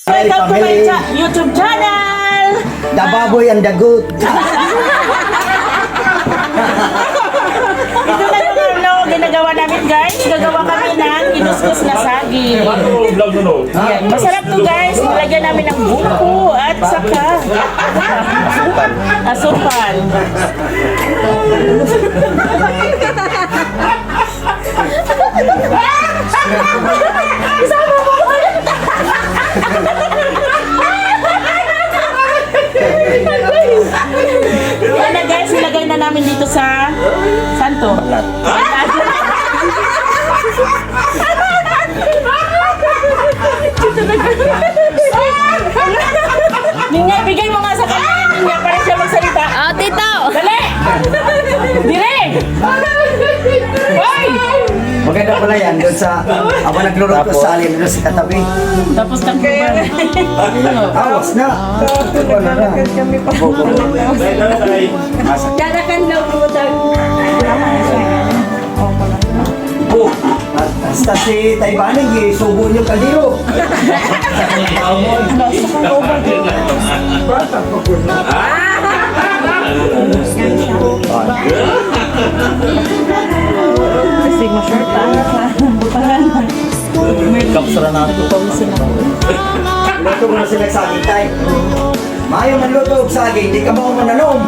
Welcome to my YouTube channel! The baboy and the goat. Ito na yung ginagawa namin guys. Gagawa kami ng kinuskus na saging. Yan. Masarap to guys. Nilagyan namin ng buko at saka asukal. Isama mo! Yan na guys, ilagay na namin dito sa santo. Ninya, bigay mo nga sa kanya. Ninya, para siya magsalita. Oh, tito! Dali! Dire! Hoy! Maganda pala yan doon sa ako nagluluto sa alin doon sa katabi. Tapos kang kumain. Awas na. Wala na. Dadakan daw po Oh, basta si Taibanig, subo niyo kaliro. Kasi ma-short butangan. Kapsara na ito. Luto mo na sila sa akin, Tay. Mayo man luto sa akin, hindi ka mo mananom.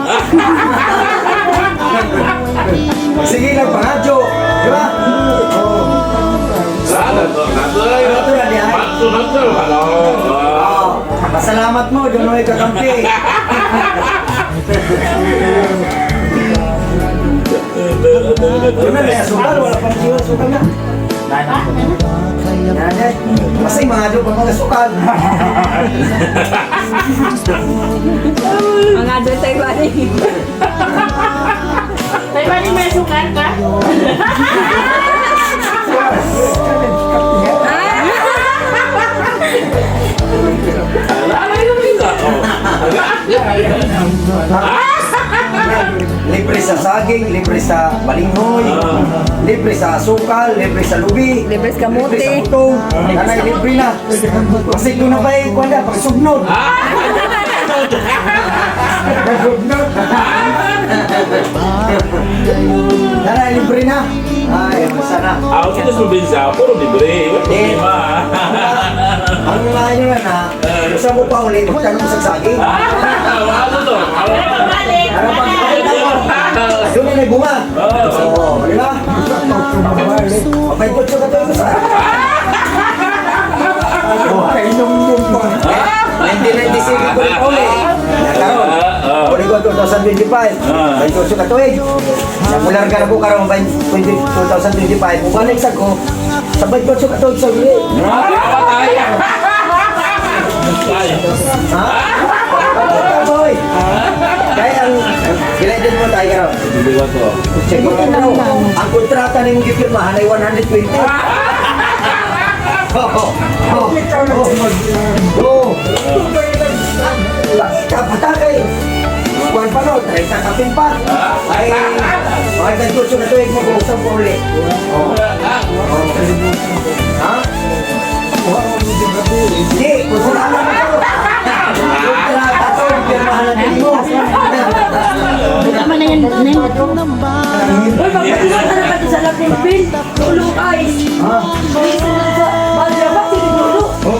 Sige lang, pangadyo. Di ba? Pasalamat mo, doon mo ikakampi. Doon na, may asukal, wala pang siwa asukal na. Nanay, kasi mga doon pa mga asukal. Mga doon tayo ba rin? Tayo ba rin may sukan ka? Libre sa saging, libre sa balinghoy, libre sa asukal, libre sa lubi, Libre sa kamote. libre sa utong. Nanay, libre na. Kasi doon na ba yung kwanda, pagsugnod. Pagsugnod. Nanay, libre na. Ay, sana. Ako kita probinsya, puro libre. Wala problema. Ang mga nyo na, gusto mo pa ulit, magtanong sa saging. Ano to? Balik! Ano ba? Doon na may bunga. Oo, di ba? May kutso ka tayo sa. Kainom-nom pa. 1996 ko rin ulit. Nakaroon. Ulit ko 2025. May kutso ka tayo. Namular ka na po karoon 2025. Bumalik sa ko. Sabay kutso ka tayo sa ulit. Ha? Boy. Kaya ang gilaydin mo tayo karoon. Sige na mo. Ang kontrata ni mong gipirmahan ay 120. Kapatakay. Kuwan pa no, try sa kapin pa. Ay, mga nagkurso na tuwig mo kung saan po ulit. Ha? Hindi, kung saan naman ito. Kontrata to, pirmahan natin mo. Tama na yan, Nen. Uy, magpapasok ka na ba ito sa lapin pin? Tulong guys! Ha? Maglabas, sige dulo! Oh,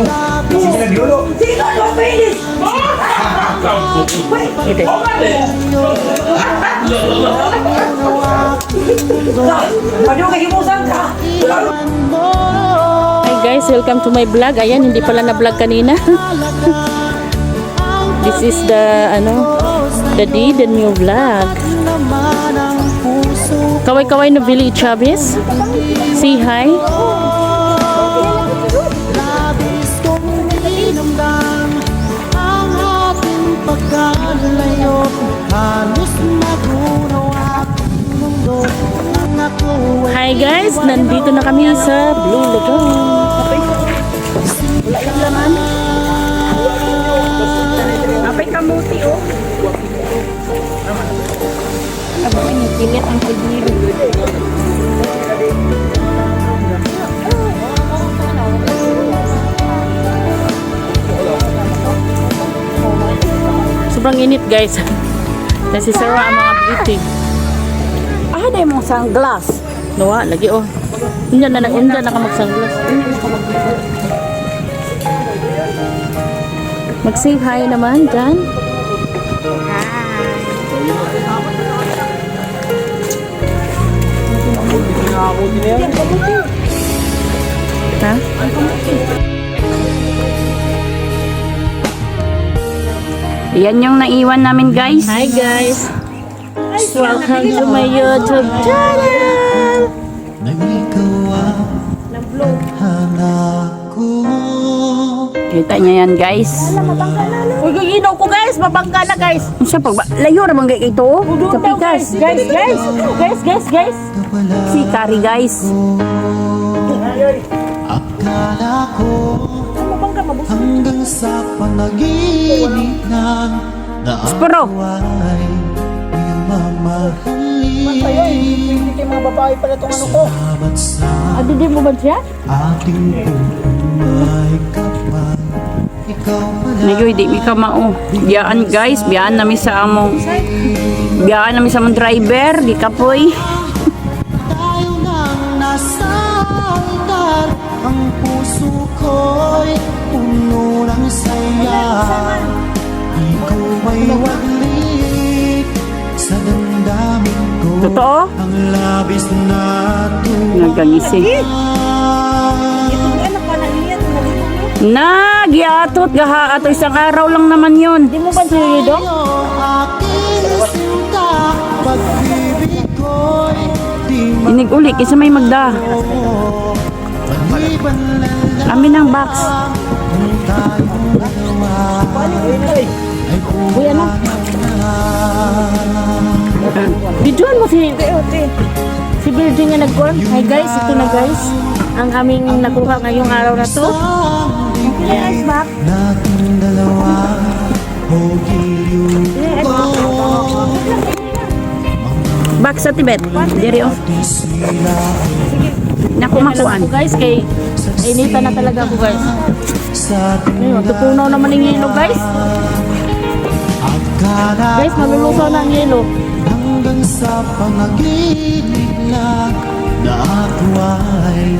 sige naglulo. Sino ano ang pinis? Ano kahimusan ka? Hi guys, welcome to my vlog. Ayan, hindi pala na-vlog kanina. This is the, the new vlog. Kaway-kaway no Billy Chavez. Say hi. Hi guys, nandito na kami sa Blue Lagoon. Wala yung laman. Apay kamuti oh. Aba, pilit ang kudiro. sobrang init guys. Kasi sira ang mga beauty. Ah, na mong sunglass. Nawa, lagi oh. Hindi na ka mag-sunglass. Mag-say hi naman dyan. Ha? Yan yung naiwan namin guys. Hi guys. Welcome to my YouTube channel. Kita niya yan guys. Uy, giginaw ko guys. Mabangka na guys. Siya pag layo ra bang ito? Sa pikas. Guys. Si Kari guys. Akala ko hanggang sa panaginip ng Pero naaway iyong mamahalin. Mga babae pala itong ano ko. Sabat sa Adi din mo ba siya? ating buhay kapag ikaw pala. Nagyoy di mi ka mao. Biyaan guys, biyaan namin sa among driver, di kapoy. Tayo nang nasa altar, ang puso ko'y puno ng saya. Di ko may waglit sa damdamin ko. Totoo? Ang labis na Nagkagising. Nagyatot gaha ato isang araw lang naman yun. Di mo ba siya dong? aking sinta. Pag-ibig ko'y di Inig uli kasi may magda. maliban lang Amin ang box. kung tayong dalawa ay Kuya na. Videoan mo si Virgin nga nag-on. Hi guys, ito na guys. Ang aming nakuha ngayong araw na to. Yes, back. nating dalawa o giliw ko. Box sa Tibet. Diri oh. Nakumakuan. Ako guys, kay inita na talaga ako guys. Sa Ayun, tutunaw naman ng yelo guys. akala Guys, malulusaw na ang yelo. hanggang sa panaginip lang na ako ay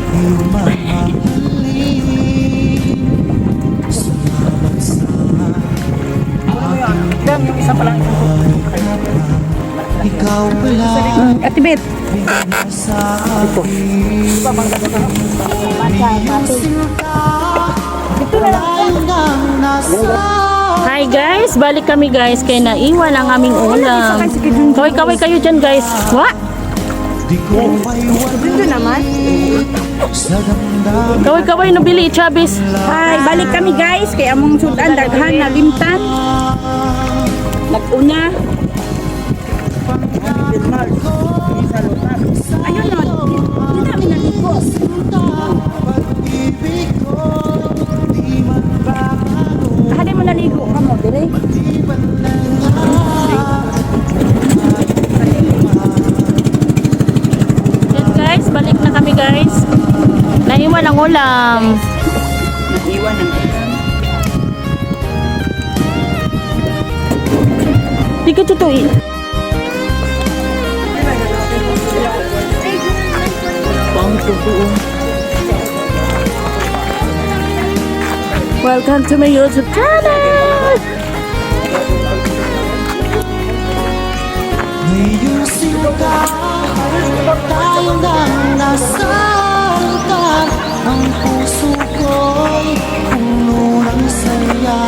iyong mamahalin. Salamat sa ikaw pala At Tibet. sa akin. Tayo nang nasa Hi guys, balik kami guys. Kaya naiwan ang aming ulam. Kaway-kaway kayo dyan guys. What? di ko may waglit sa damdamin. Kaway-kaway no Billy Chavez. Hi, balik kami guys. Kaya among sudan daghan na limtan. Nag-una. Ayun no. Hindi namin nalikos. Pag-ibig ko di magbabago. Hali mo naligo ka mo, dire. Yan guys, balik na kami guys. Naiwan ang ulam. Naiwan ang Di ka tutuin. Pang tutuin. Welcome to my YouTube channel. Ngayong sinta, tayo nang nasa altar. Ang puso ko'y puno ng saya.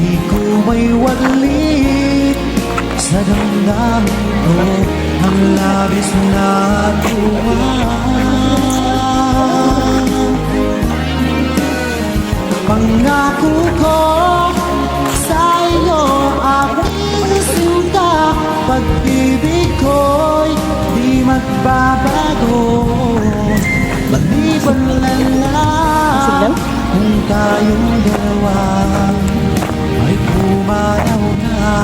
Di ko may waglit sa damdamin ko. Ang labis na tuwa. Pangako ko sa iyo aking sinta. Pag-ibig ko'y di magbabago. Maliban lang kung tayong dalawa ay pumanaw na.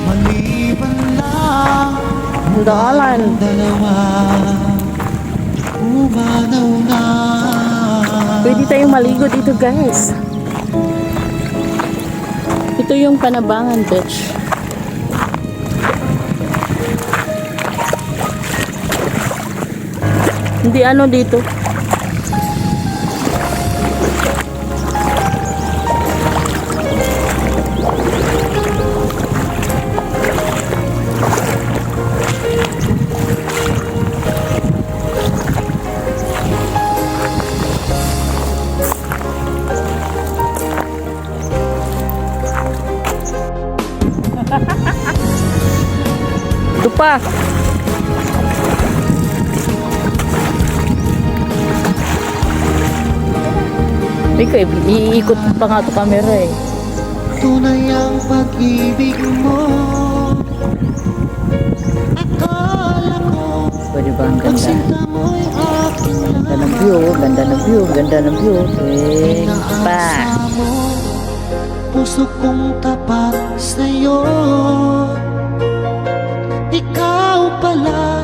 Maliban lang kung tayong dalawa pumanaw na. Pwede tayong maligo dito guys. Ito yung Panabangan Beach. Hindi ano dito. Ito pa. Ikaw, iikot pa nga ito camera eh. Tunay ang pag-ibig mo. Akala ko Pwede ba ang ang ganda? sinta mo'y akin Ganda ng lang. view, ganda ng view, ganda ng view. Eh, pa. Inaasa mo, puso kong tapat sa'yo. Ikaw pala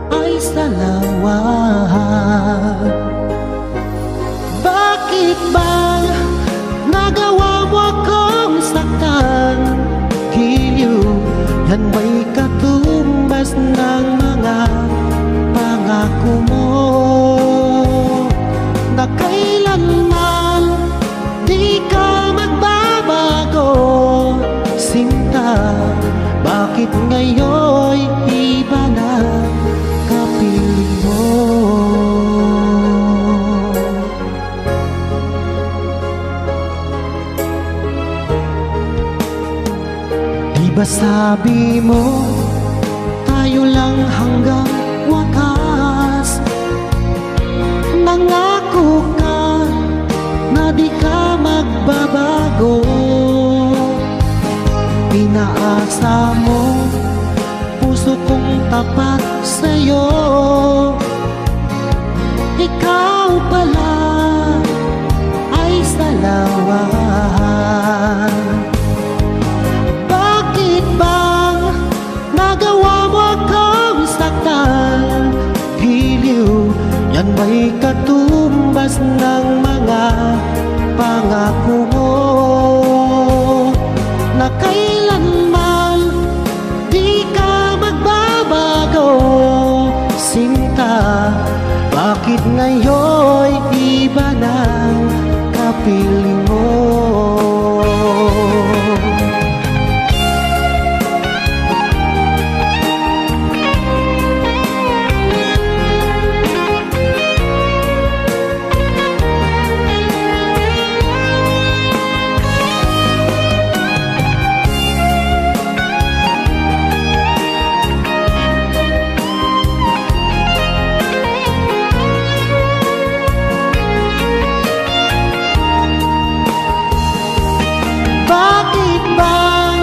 ay salawat. Bakit ba nagawa mo akong saktan? Giliw, yan ba'y katumbas ng mga pangako mo? Na kailanman di ka magbabago, sinta. Bakit ngayon'y iba na kapiling mo? Di ba sabi mo, tayo lang hanggang wakas? Nangako ka na di ka magbabago. Inaasa mo, puso kong tapat sa'yo. Ikaw pala ay salawat. Bakit bang nagawa mo akong saktan? Giliw, yan ba'y katumbas ng mga pangako mo? Na kailanman di ka magbabago, sinta. Bakit ngayon'y iba ng kapiling mo? Bakit bang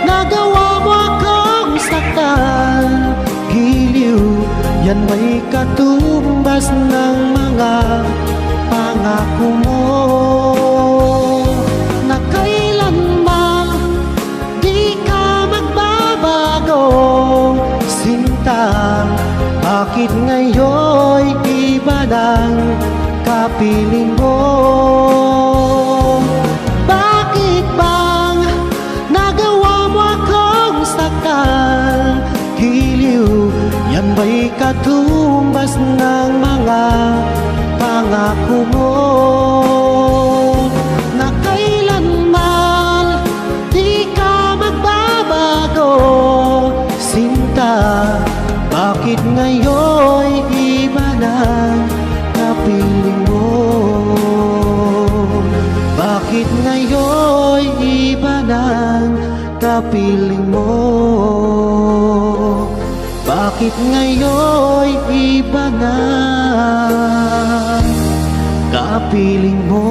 nagawa mo akong saktan? Giliw, yan ba'y katumbas ng mga pangako mo? Na kailanman di ka magbabago, sinta. Bakit ngayon'y iba ng kapiling mo? Bakit bang nagawa mo akong saktan? Giliw, yan ba'y katumbas ng mga pangako mo? Na kailanman di ka magbabago, sinta. Bakit ngayon'y iba ng kapiling mo? Bakit ngayon'y iba ng kapiling mo? Bakit ngayon'y iba ng kapiling mo?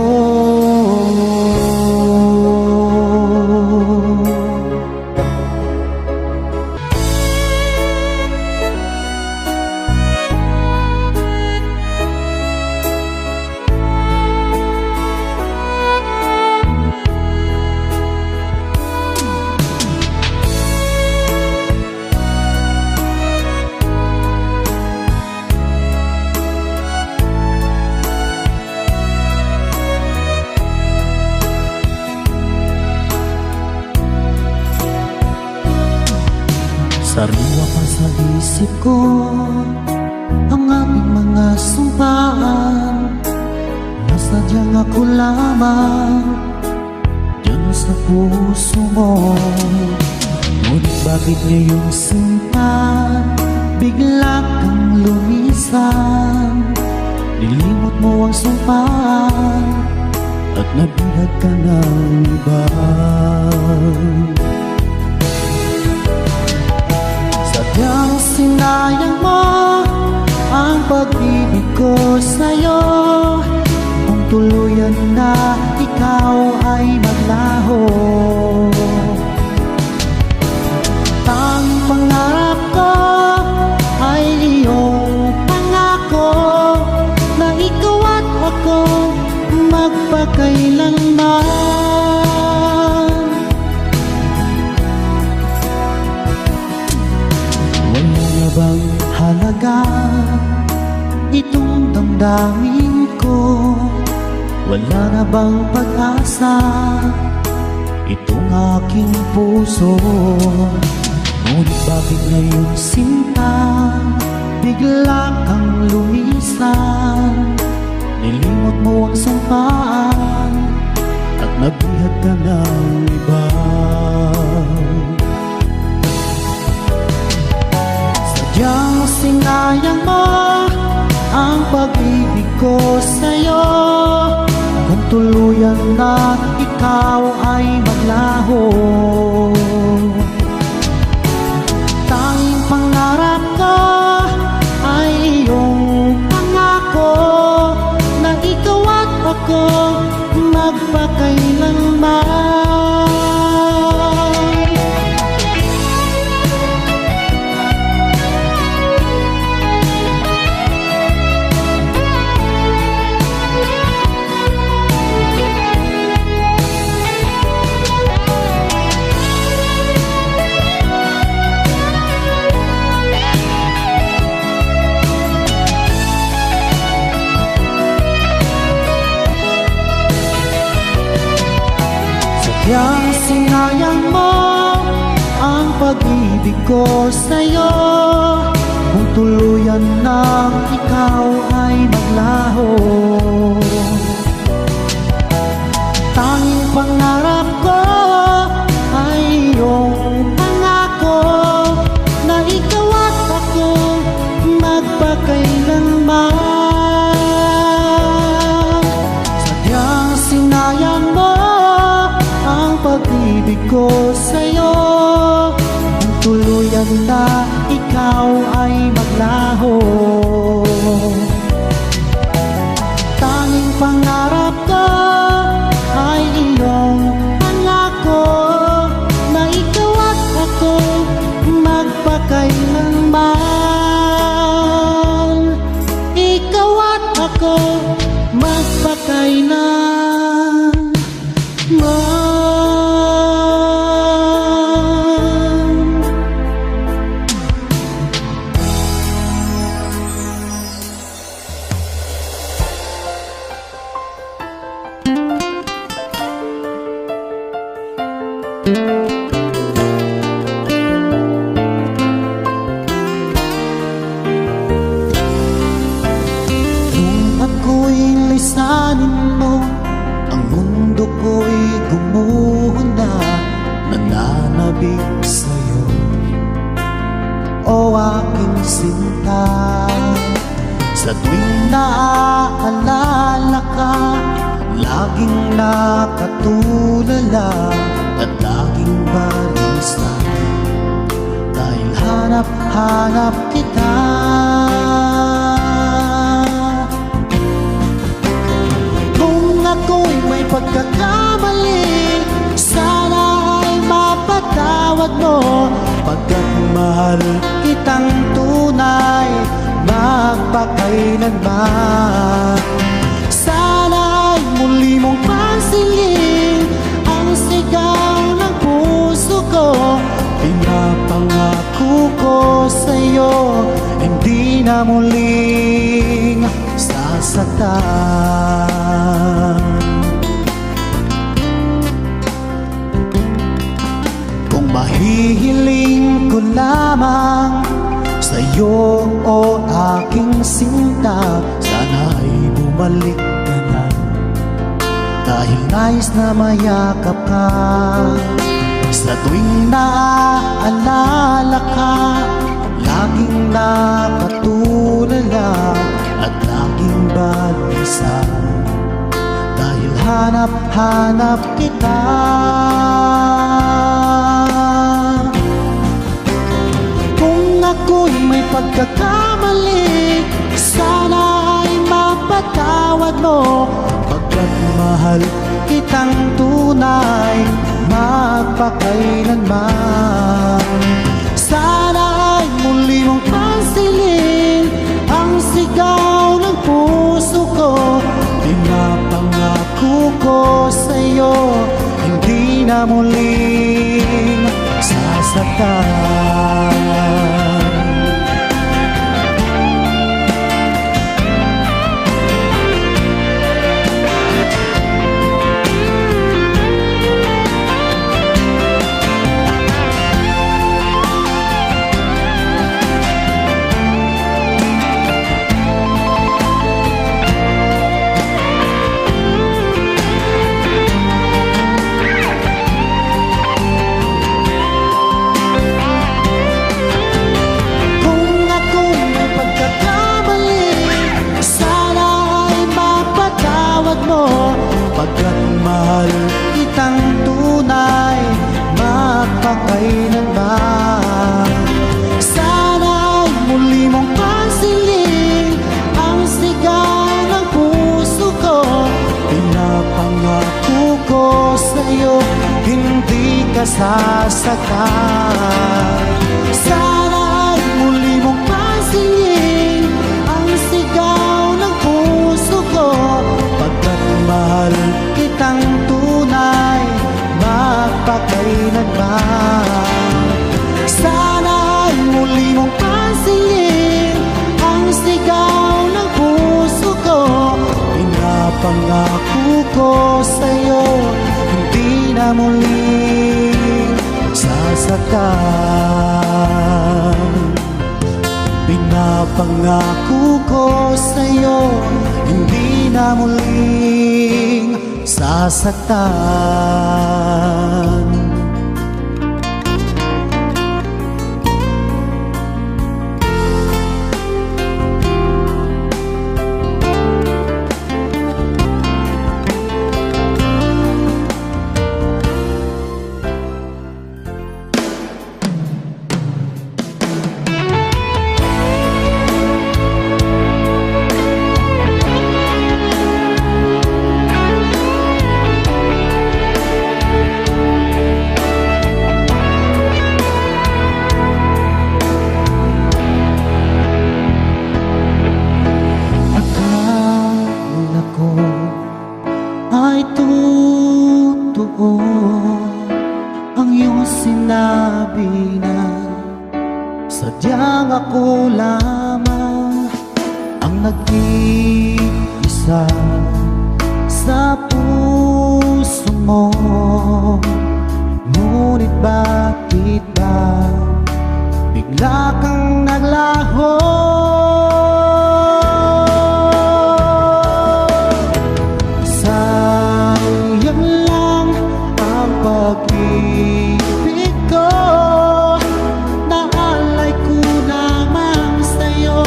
Sariwa pa sa isip ko ang ating mga sumpaan. Nasadyang ako lamang diyan sa puso mo. Ngunit bakit ngayong sinta bigla kang lumisan? Nilimot mo ang sumpaan at nagbihag ka ng iba. Sadyang sinayang mo ang pag-ibig ko sa'yo. Kung tuluyan na ikaw ay maglaho, tanging pangarap ko ay iyong pangako na ikaw at ako magpakailanman. Wala na bang halaga itong damdamin ko? Wala na bang pag-asa itong aking puso? Ngunit bakit ngayon sinta bigla kang lumisan? Nilimot mo ang sampaan at nagbihag ka ng iba. Sadyang sinayang mo ang pag-ibig ko sa'yo. Kung tuluyan na ikaw ay maglaho, tanging pangarap ko ay iyong pangako na ikaw at ako magpakailanman. Sadyang sinayang mo ang pag-ibig ko sa'yo. Kung tuluyan na ikaw ay maglaho, tanging pangarap ko ay iyong pangako na ikaw at ako magpakailanman. Sadyang sinayang mo ang pag-ibig ko sa'yo. Kung tuluyan na ikaw ay maglaho, tanging pangarap ko ay iyong pangako na ikaw at ako magpakailanman. Ikaw at ako magpakailanman. Nung ako'y lisanin mo, ang mundo ko'y gumuho na, nananabik sa'yo, o aking sinta. Sa tuwing naaalala ka, laging nakatulala at laging balisa, dahil hanap-hanap kita. Kung ako'y may pagkakamali, sana ay mapatawad mo, pagkat mahal kitang tunay magpakailanman. Sana ay muli mong pansinin ang sigaw ng puso ko. Pinapangako ko sa'yo, hindi na muling sasaktan. Kung mahihiling ko lamang kita, sana ay bumalik ka na. Dahil nais na mayakap ka, sa tuwing naaalala ka, laging nakatulala at laging balisa. Dahil hanap-hanap kita. Kung ako'y may pagkakamali, sana ay mapatawad mo. Pagkat mahal kitang tunay, magpakailanman. Sana ay muli mong pansinin ang sigaw ng puso ko. Pinapangako ko sa'yo, hindi na muling sasaktan. Pagkat mahal kitang tunay, magpakailanman. Sana ay muli mong pansinin ang sigaw ng puso ko. Pinapangako ko sa'yo, hindi ka sasaktan. Sana ay muli mong pansinin ang sigaw ng puso ko. Pagkat mahal kitang tunay, magpakailanman. Sana ay muli mong pansinin ang sigaw ng puso ko. Pinapangako ko sa'yo, hindi na muling sasaktan. Pinapangako ko sa'yo, hindi na muling sasaktan. Sinabi na sadyang ako lamang ang nag-iisa sa puso mo. Ngunit bakit ba bigla kang naglaho? Sayang lang ang pag-ibig ko, naalay ko lamang sa'yo,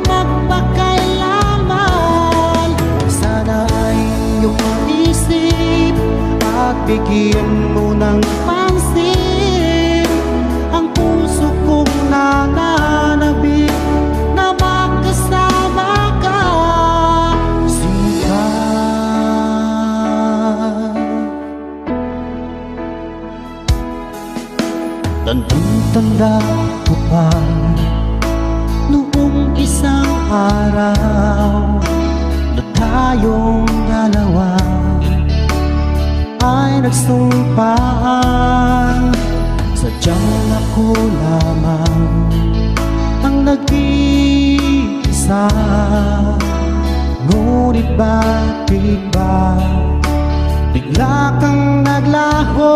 magpakailanman. Sana ay iyong isip at bigyan mo ng pansin ang puso kong nananabik na makasama ka. Tandang-tanda ko pa noong isang araw na tayong dalawa ay nagsumpaan. Sadyang ako lamang ang nag-iisa. Ngunit bakit ba bigla kang naglaho?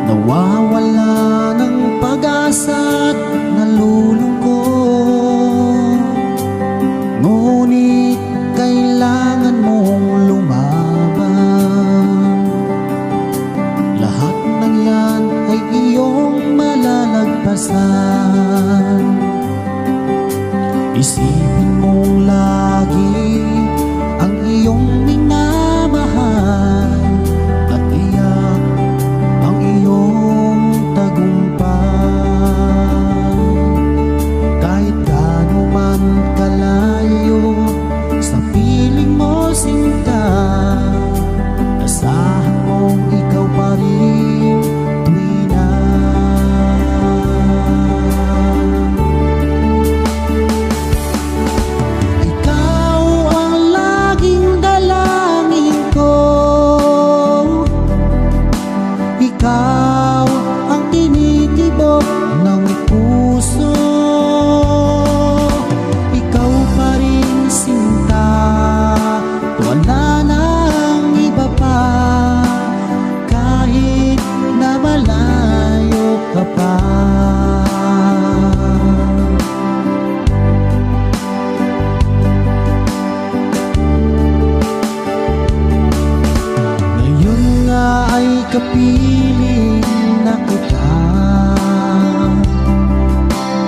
Nawawala ng pag-asa at nalulungkot, ngunit kailangan mong lumaban. Lahat ng yan ay iyong malalagpasan. Isipin mong lagi ang iyong minamahal at iyak ang iyong tagumpay. Kahit gaano man kalayo sa piling mo sinta, asahan mong ikaw pa rin tuwing na. Ikaw ang laging dalangin ko, ikaw ang tinitibok ng puso, ikaw pa rin sinta, wala nang iba pa, kahit na malayo ka pa. Ngayon nga ay kapiling na kita,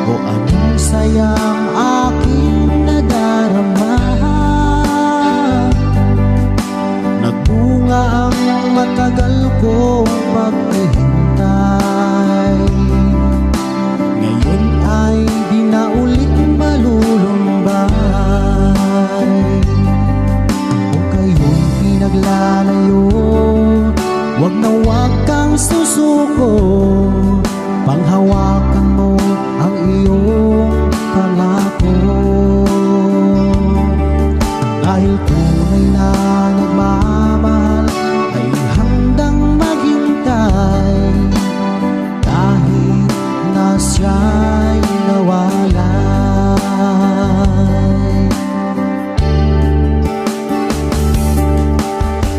o anong sayang aking nadarama. Nagbunga ang matagal kong paghihintay, ngayon ay di na ulit malulumbay. Kung kayo'y pinaglalayo, wag na wag kang susuko, panghawakan mo ang iyong pangako. Dahil tunay na nagmamahal ay handang maghintay, kahit na siya'y nawalay.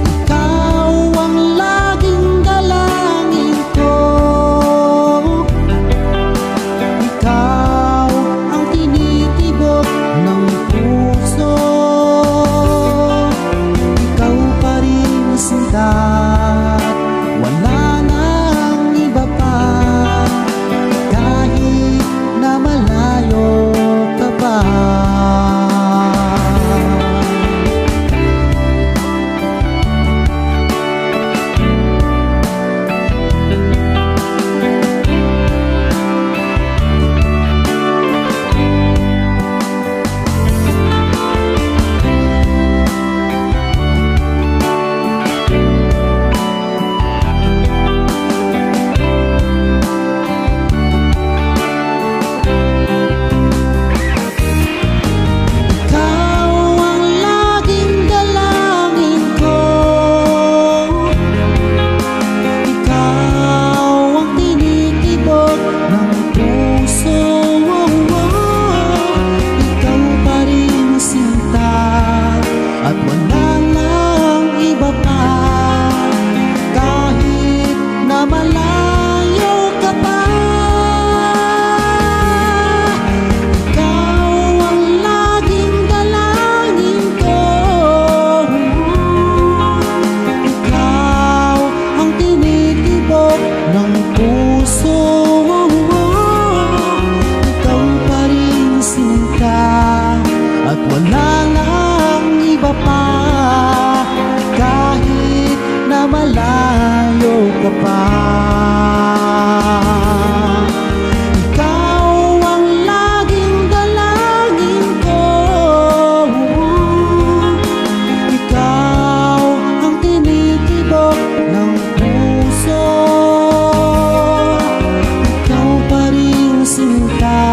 Ikaw ang laging dalangin ko, ikaw ang tinitibok ng puso, ikaw pa rin sinta, wala nang iba pa, kahit na malayo ka pa. Ikaw ang laging dalangin ko, ikaw ang tinitibok ng puso, ikaw pa rin sinta, at wala nang iba pa, kahit na malayo ka pa. Ikaw ang laging dalangin ko, ikaw ang tinitibok ng puso, ikaw pa rin sinta, at wala nang iba pa, kahit na malayo ka pa. Ikaw ang laging dalangin ko, ikaw ang tinitibok ng puso, ikaw pa rin sinta,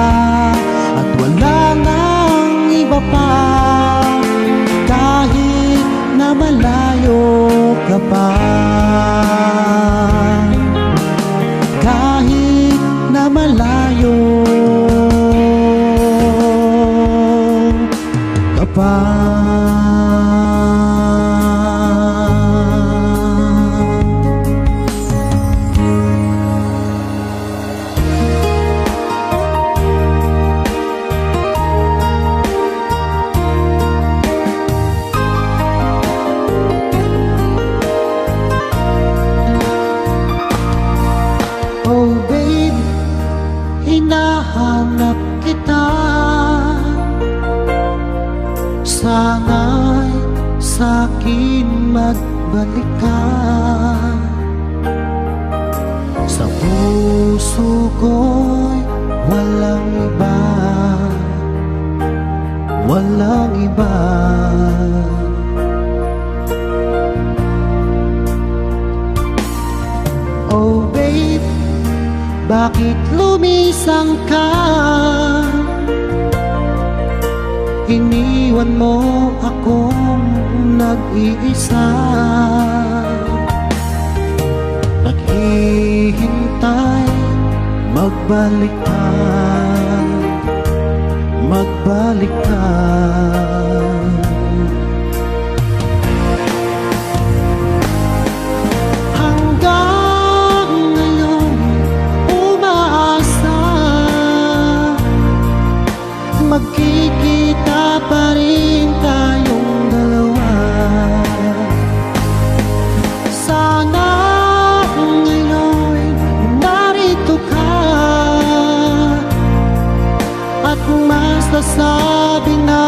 at wala nang iba pa, kahit na malayo ka pa. Sa puso ko'y walang iba, walang iba. Oh babe, bakit lumisang ka? Iniwan mo akong nag-iisa, naghihintay, magbalik ka, magbalik ka. Hanggang ngayon umaasa, magkikita pa rin tayong dalawa. Sana ngayon narito ka at mas nasabi na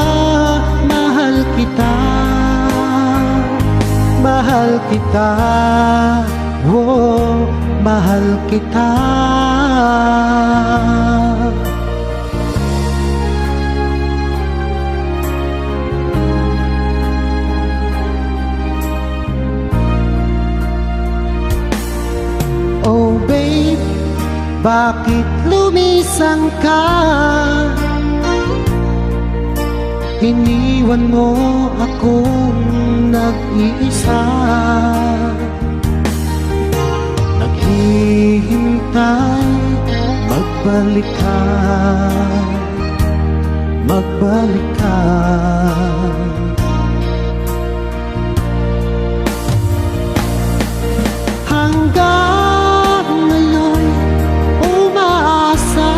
mahal kita, mahal kita, oh, mahal kita. Oh babe, bakit lumisang ka? Iniwan mo akong nag-iisa, naghihintay, magbalik ka, magbalik ka. Hanggang ngayon umaasa,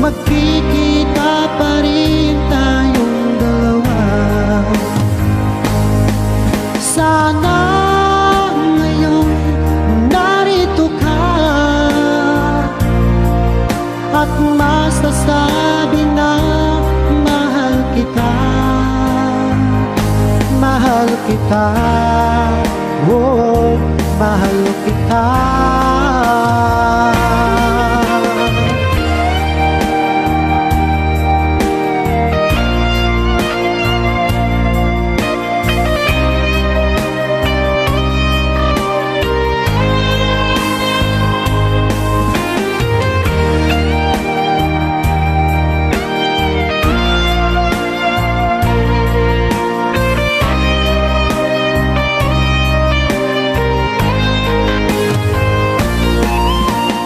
magkikita pa rin tayong dalawa. Sana ngayon narito ka at mas nasabi na mahal kita, mahal kita, oh, mahal kita.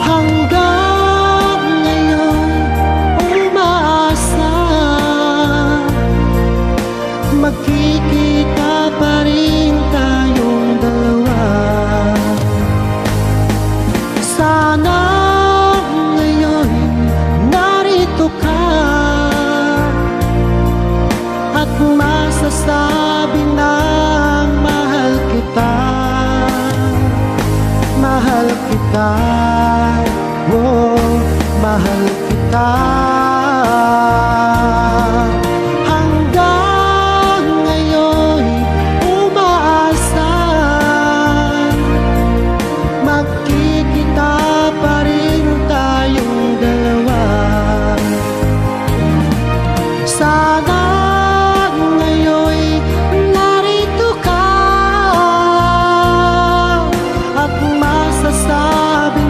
Hanggang ngayon umaasa, magkikita pa rin tayong dalawa. Sana ngayon narito ka at masasabi na mahal kita, mahal kita, oh, mahal kita. Hanggang ngayon umaasa, magkikita pa rin tayong dalawa. Sana ngayon narito ka at masasabi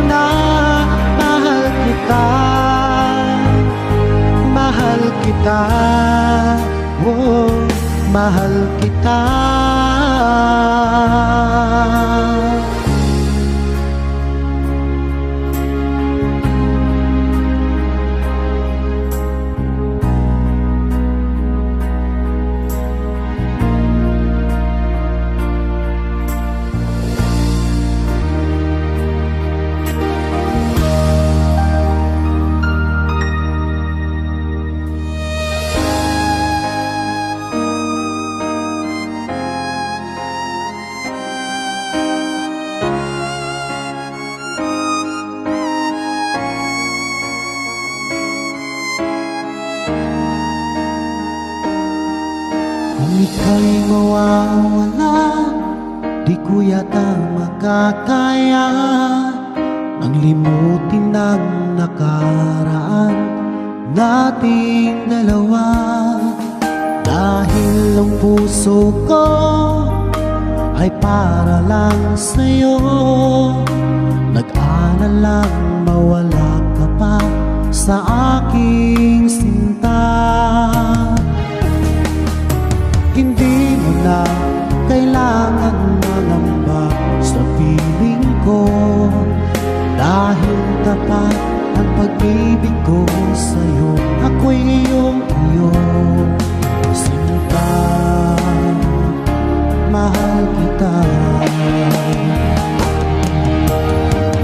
ko yata makakaya ang limutin ng nakaraan nating dalawa. Dahil ang puso ko ay para lang sa'yo, nag-aalalang mawala ka pa sa aking sinta. Hindi mo na kailangan mangamba sa piling ko, dahil tapat ang pag-ibig ko sa'yo. Ako'y iyong sinta, mahal kita.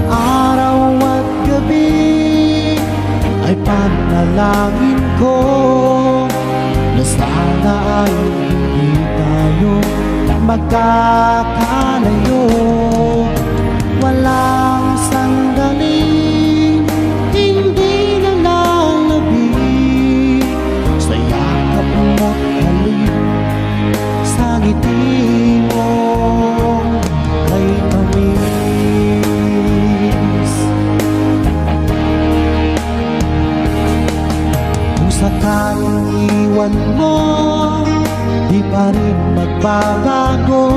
Araw at gabi ay panalangin ko na sana ay hindi tayo magkakalayo. Walang sandaling hindi na lalabi sa yakap mo't halik, sa ngiti mo kay tamis. Kung sakaling iwan mo, di pa rin magbabago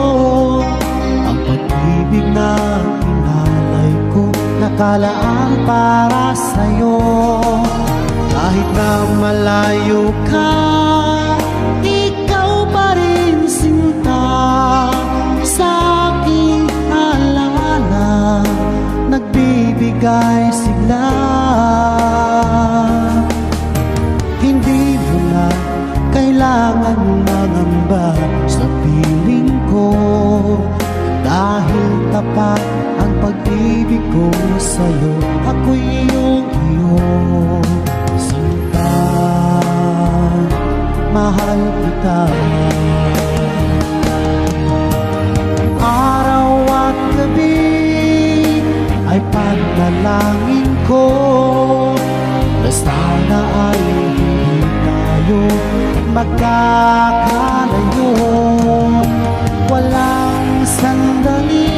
ang pag-ibig na pinalay ko, nakalaan para sa'yo. Kahit na malayo ka, ikaw pa rin sinta sa aking alaala, nagbibigay sigla. Hindi mo na kailangan mangamba sa piling ko, dahil tapat ang pag-ibig ko sa'yo. Ako'y iyong sinta, mahal kita. Araw at gabi ay panalangin ko na sana ay hindi tayo magkakalayo. Walang sandali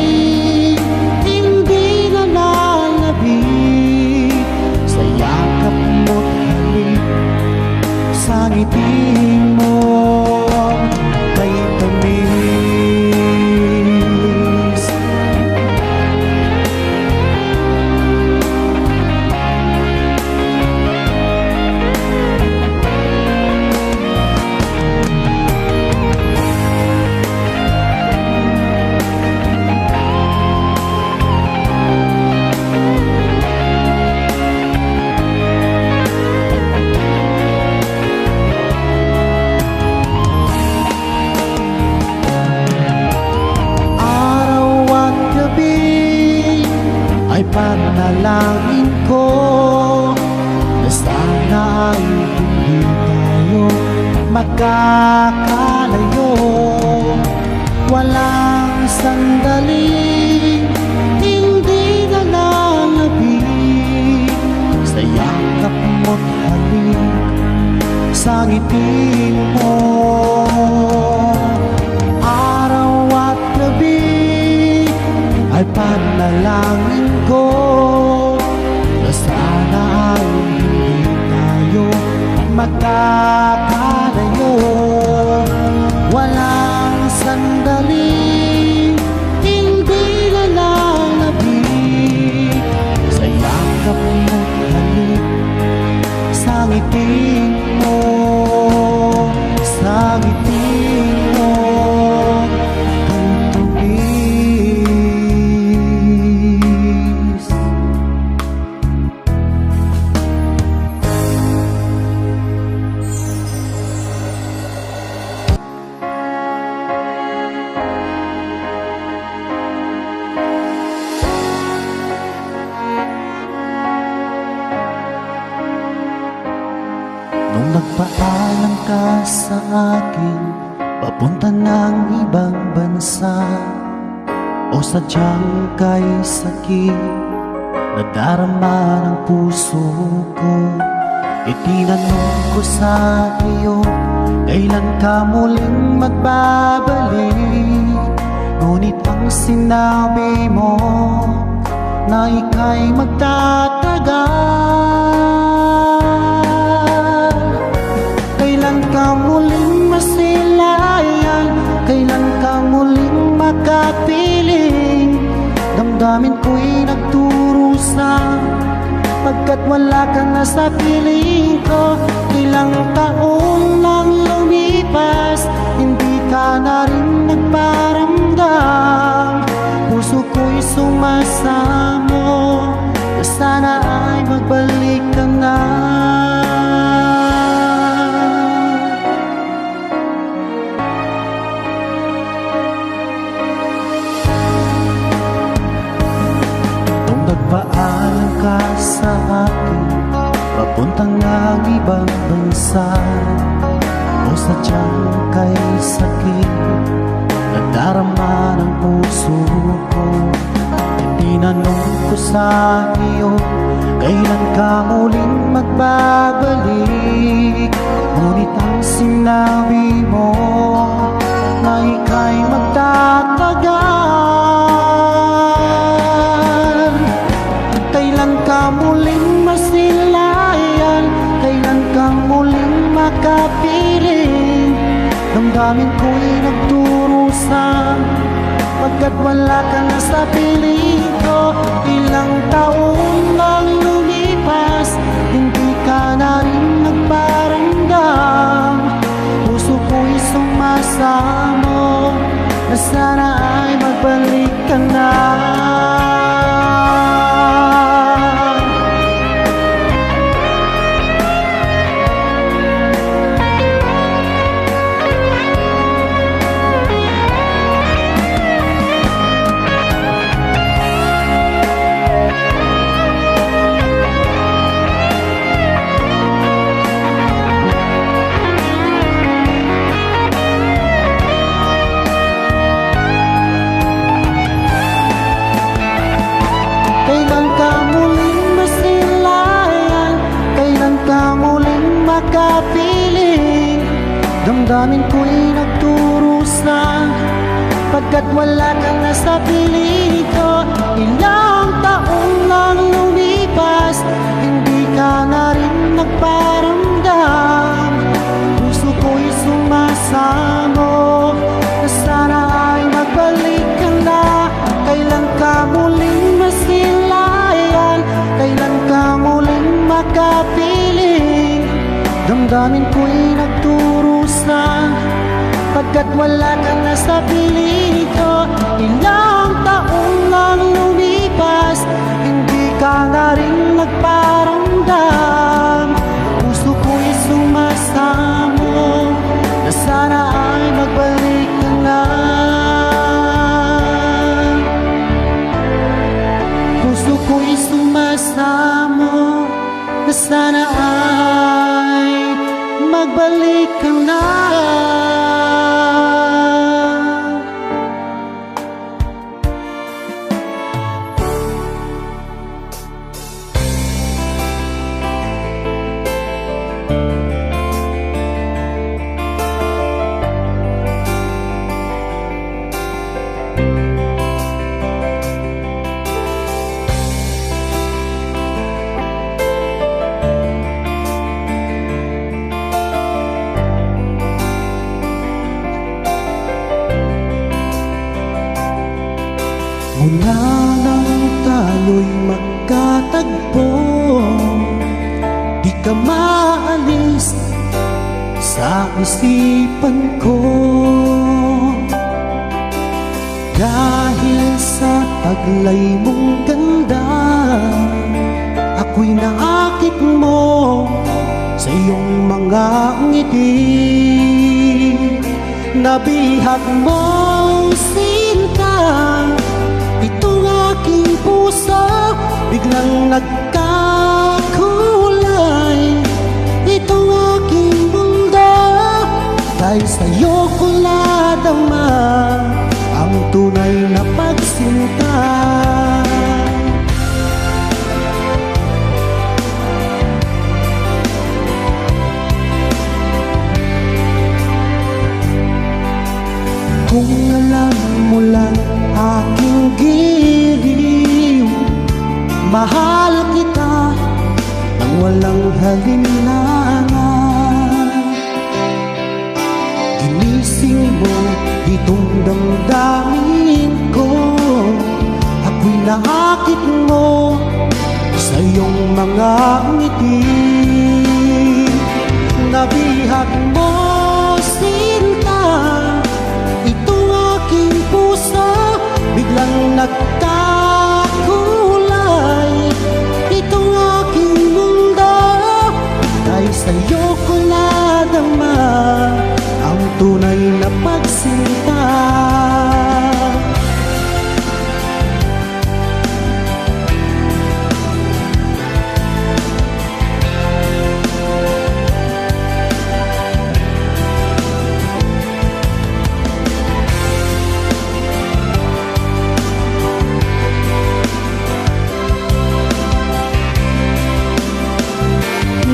hindi na lalabi sa yakap mo't halik, sa ngiti mo kay tamis. Panalangin ko na sana ay hindi tayo magkakalayo. Walang sandali hindi na lalabi sa yakap mo't halik, sa ngiti mo. Araw at gabi ay panalangin ko na sana ay hindi tayo magkakalayo. Walang sandali hindi na lalabi sa yakap mo't halik, sa ngiti mo, sa ngiti mo kay tamis. Nung nagpaalam ka sa akin, papunta ng ibang bansa, o sadyang kay sakit nadarama ng puso ko, itinanong ko sa iyo, kailan ka muling magbabalik? Ngunit ang sinabi mo na ika'y magtatagal? Kailan ka muling masilayan? Kailan ka muling makapiling? Damdamin ko'y nagturusa pagkat wala ka na sa piling ko. Ilang taon lang lumipas, hindi ka na rin nagparamdam. Puso ko'y sumasamo na sana ay magbalik ka na. Nung nagpaalam ka sa akin papuntang ng ibang bansa, o sadyang kay sakit nagdarama ng puso ko, tinanong ko sa iyo, kailan ka muling magbabalik? Ngunit ang sinabi mo na ika'y magtatagal. Kailan ka muling masilayan? Kailan ka muling makapiling? Damdamin ko'y nagturusa pagkat wala ka na sa piling ko. Ilang taon lang lumipas, hindi ka na rin nagparamdam. Puso ko'y sumasamo na sana ay magbalik ka na. Kailan ka muling masilayan? Kailan ka muling makapiling? Damdamin ko'y nagturusa pagkat wala ka na sa piling ko. Ilang taon lang lumipas, hindi ka na rin nagparamdam. Puso ko'y sumasamo na sana ay magbalik ka na. Kailan ka muling masilayan? Kailan ka muling makapiling? Damdamin ko'y nagturusa pagkat wala ka na sa piling ko. Ilang taon lang lumipas, hindi ka na rin nagparamdam. Puso ko'y sumasamo na sana ay magbalik ka na. Puso ko'y sumasamo na sana ay magbalik ka na. Mula nang tayo'y magkatagpo, di ka maalis sa isipan ko. Dahil sa taglay mong ganda, ako'y naakit mo sa iyong mga ngiti. Nabihag mo sinta itong aking puso, biglang nagkakulay itong aking mundo. Dahil sa'yo ko nadama ang tunay na pagsinta. Kung alam mo lang ang inaakit mo sa iyong mga ngiti. Nabihag mo, sinta, itong aking puso biglang nagkakulay. Itong aking mundo ay sa'yo ko nadama ang tunay na pagsinta.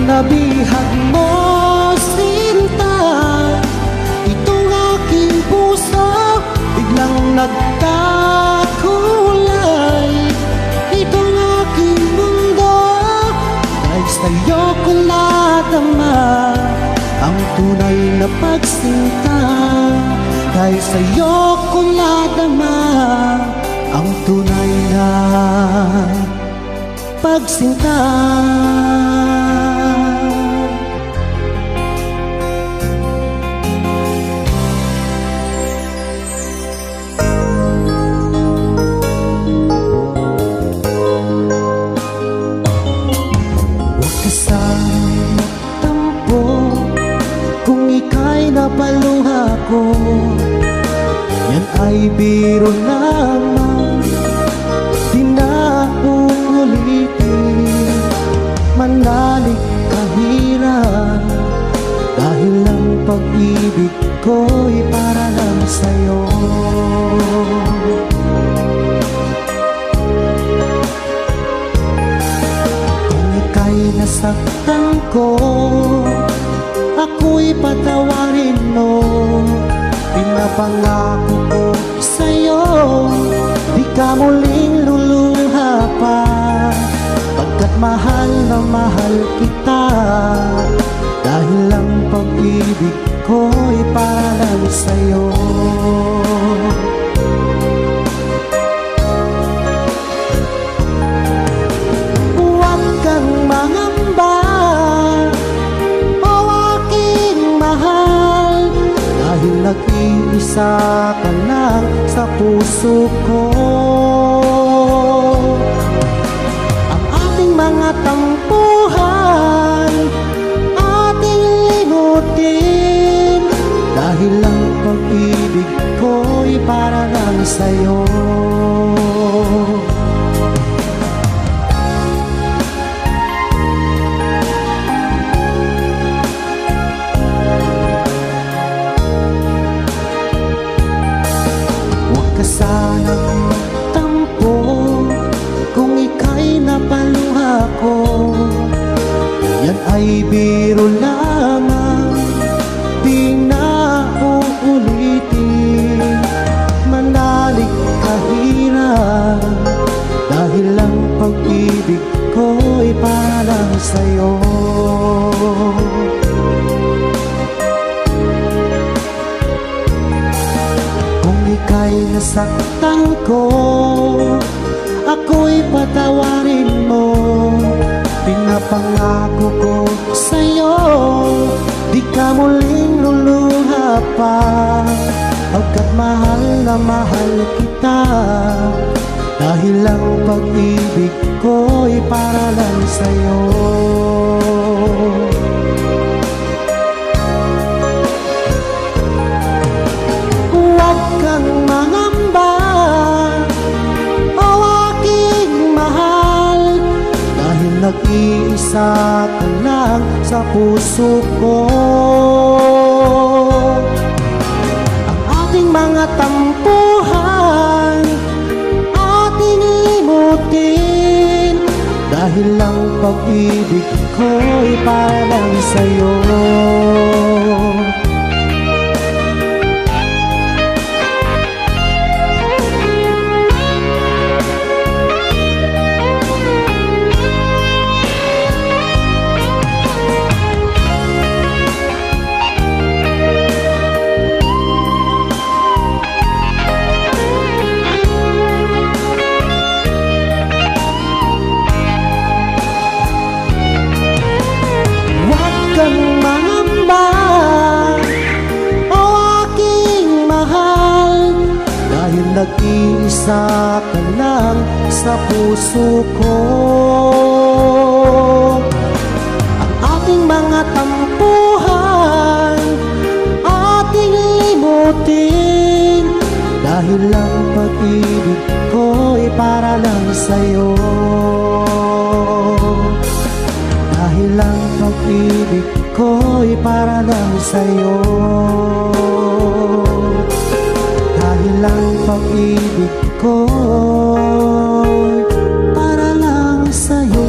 Nabihag mo, sinta, itong aking puso biglang nagkakulay. Itong aking mundo ay sa'yo ko nadama ang tunay na pagsinta. Dahil sa'yo ko nadama ang tunay na pagsinta. Napaluha ko, yan ay biro lamang, di na uulitin. Manalig kahirap, dahil ang pag-ibig ko'y para lang sa'yo. Kung ika'y nasaktan ko, ako'y patawarin mo. Pinapangako ko sa'yo, di ka muling luluha pa. Pagkat mahal na mahal kita, dahil ang pag-ibig ko'y para lang sa'yo. Huwag kang mangamba, dahil nag-iisa ka lang sa puso ko. Ang ating mga tampuhan ating limutin, dahil ang pag-ibig ko'y para lang sa'yo. Sanang tampo kung ika'y napaluha ko, yan ay biro lamang, di na uulitin. Manalig kahirap, dahil ang pag-ibig ko'y para lang sa'yo. Ika'y nasaktan ko, ako'y patawarin mo. Pinapangako ko sa'yo, di ka muling luluha pa. Pagkat mahal na mahal kita, dahil ang pag-ibig ko'y para lang sa'yo. Huwag kang mangamba, o aking mahal, dahil nag-iisa ka lang sa puso ko. Ang ating mga tampuhan ating limutin, dahil ang pag-ibig ko'y para lang sa'yo. isa ka lang sa puso ko. Ang ating mga tampuhan ating limutin, dahil lang pag-ibig ko'y para lang sa'yo. Dahil lang pag-ibig ko'y para lang sa'yo. Dahil lang pag-ibig ko'y para lang sa'yo.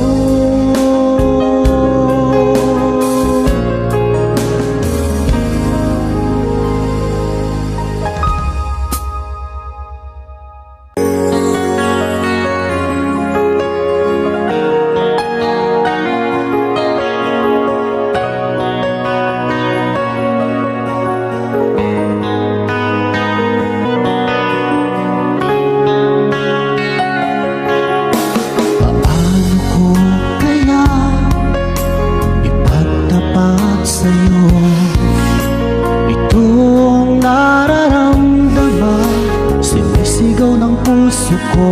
Paano ko kaya ipagtapat sa'yo itong nararamdaman, sinisigaw ng puso ko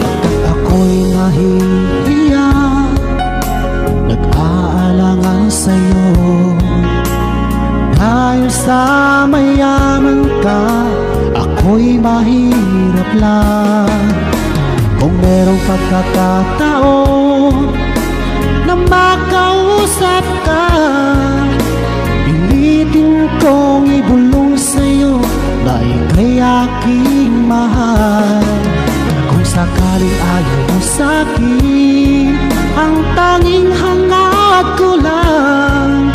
pagkat ako'y nahihiya, nag-aalangan sa'yo. Dahil sa mayaman ka, ako'y mahirap lang. Kung merong pagkakataon na makausap ka, pilitin kong ibulong sa'yo na ika'y aking mahal. Kung sakaling ayaw mo sa'kin, ang tanging hangad ko lang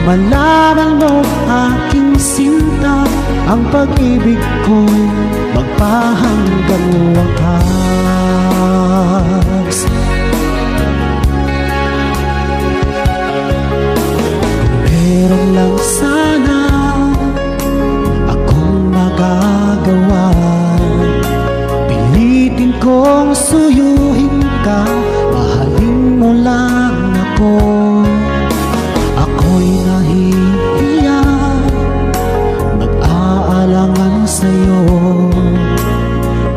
malaman mo aking sinta, ang pag-ibig ko'y magpahanggang wakas. Kung meron lang sana akong magagawa, pilitin kong suyuhin ka, mahalin mo lang ako. Ako'y nahihiya, nag-aalangan sa'yo.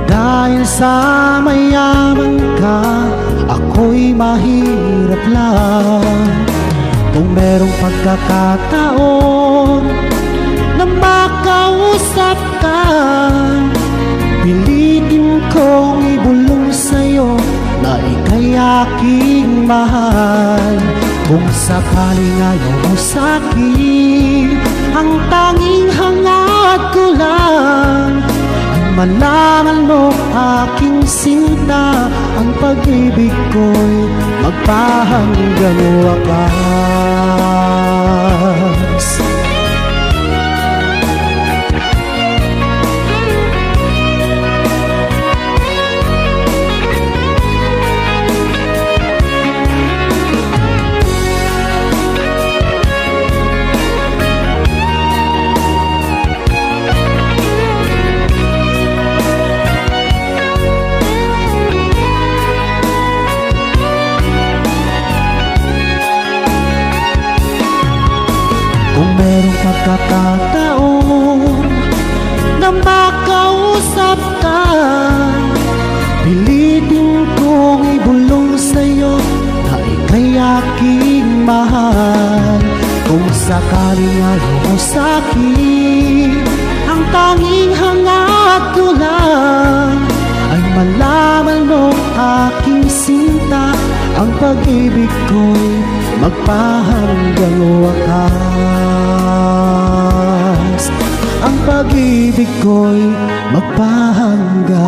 Dahil sa mayaman ka, ako'y mahirap lang. Kung merong pagkakataon na makausap ka, pilitin kong ibulong sa'yo na ika'y aking mahal. Kung sakaling ayaw mo sa'kin, ang tanging hangad ko lang ay malaman mo aking sinta, ang pag-ibig ko'y magpahanggang wakas. Kung merong pagkakataon na makausap ka, pilitin kong ibulong sa'yo na ika'y aking mahal. Kung sakaling ayaw mo sa'kin, ang tanging hangad ko lang ay malaman mo aking sinta, ang pag-ibig ko'y magpahanggang wakas. Ang pag-ibig ko'y magpahanggang